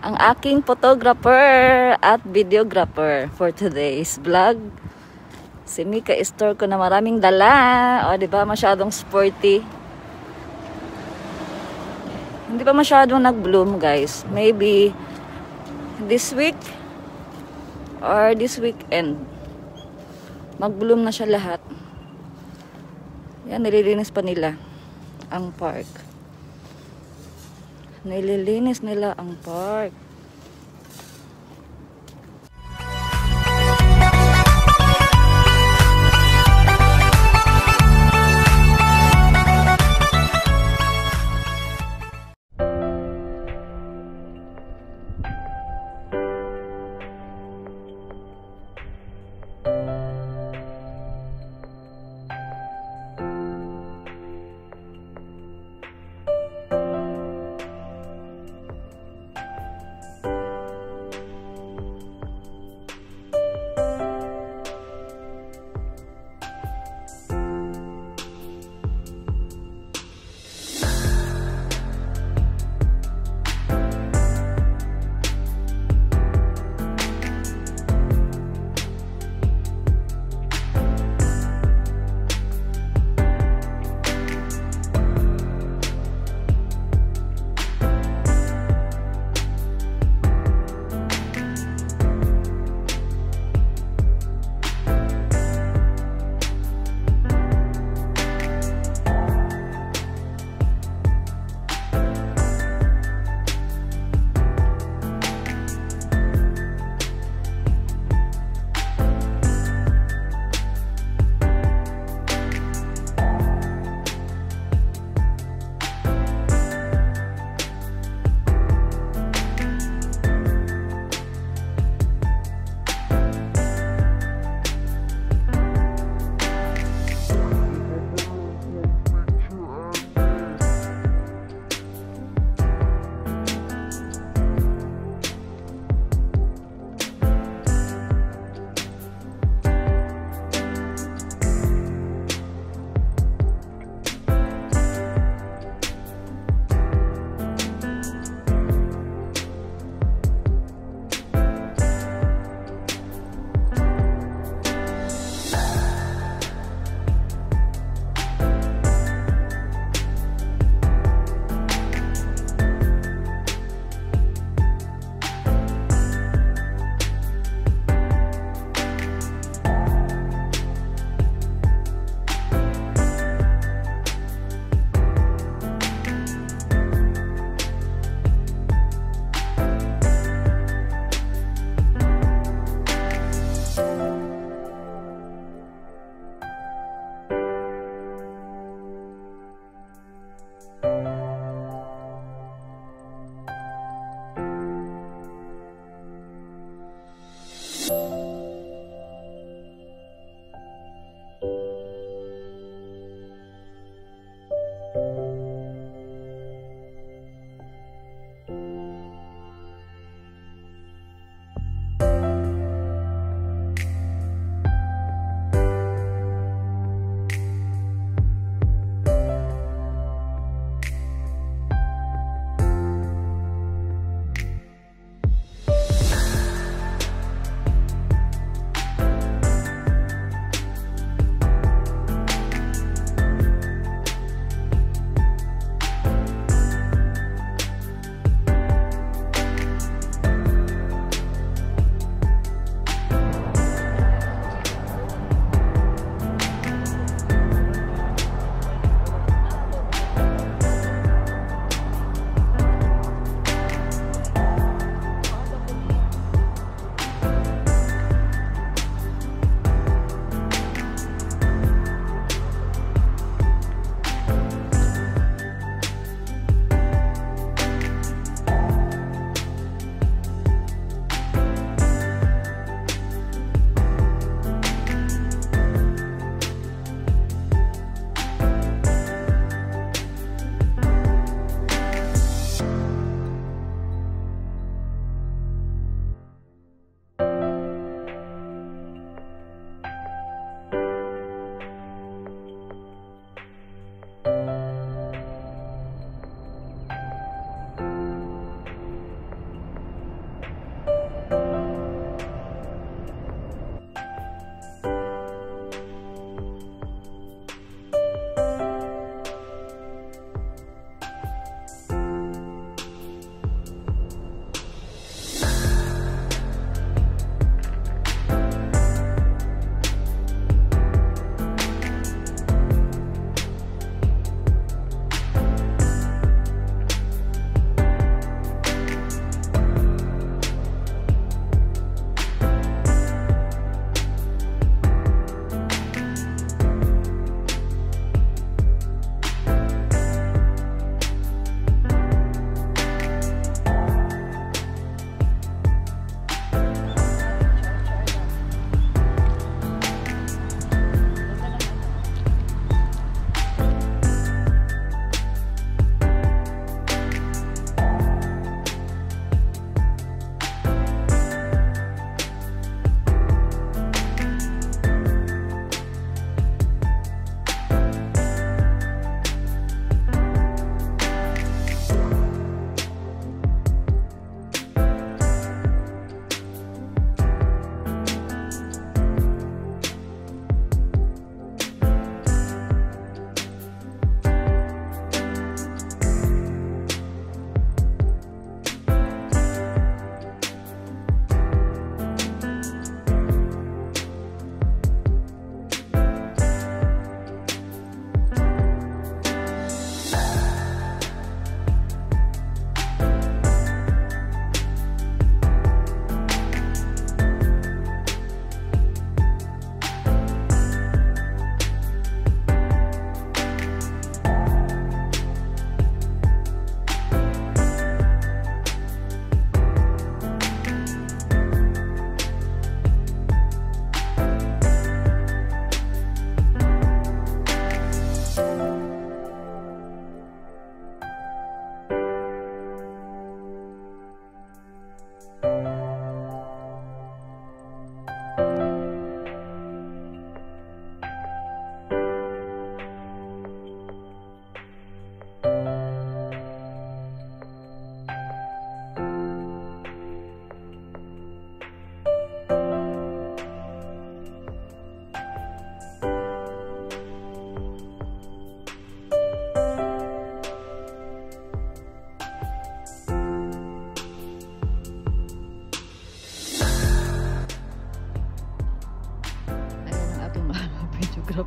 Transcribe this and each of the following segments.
ang aking photographer at videographer for today's vlog. Si Mika store ko na maraming dala. O, diba? Masyadong sporty. Hindi pa masyadong nag-bloom, guys. Maybe this week or this weekend. Mag-bloom na siya lahat. Yan, nililinis pa nila ang park. Nililinis nila ang park.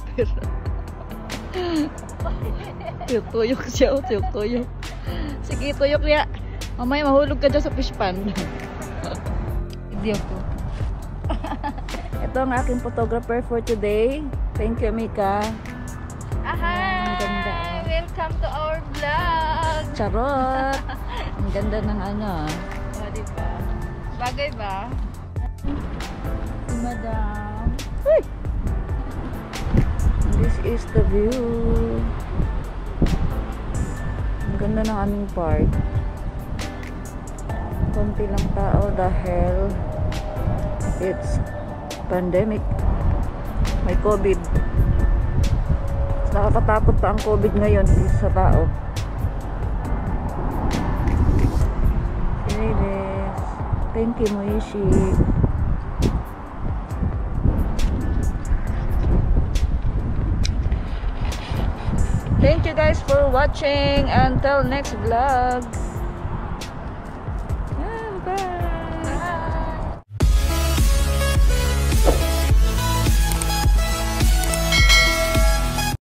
photographer. Tuyok-tuyok siya, oh, tuyok-tuyok. Sige, tuyok niya. Mamaya mahulog ka dyan sa fish pan. Video ko. Ito ang aking photographer for today. Thank you, Mika. Hi! Welcome to our vlog! Charot! Ang ganda ng ano. O, diba? Bagay ba? Si Madam. Uy! This is the view. Ang ganda ng aming park. Konti lang tao dahil it's pandemic. May COVID. Nakakatakot pa ang COVID ngayon sa tao. Ladies. Thank you, Moishi. Thank you guys for watching. Until next vlog. Bye.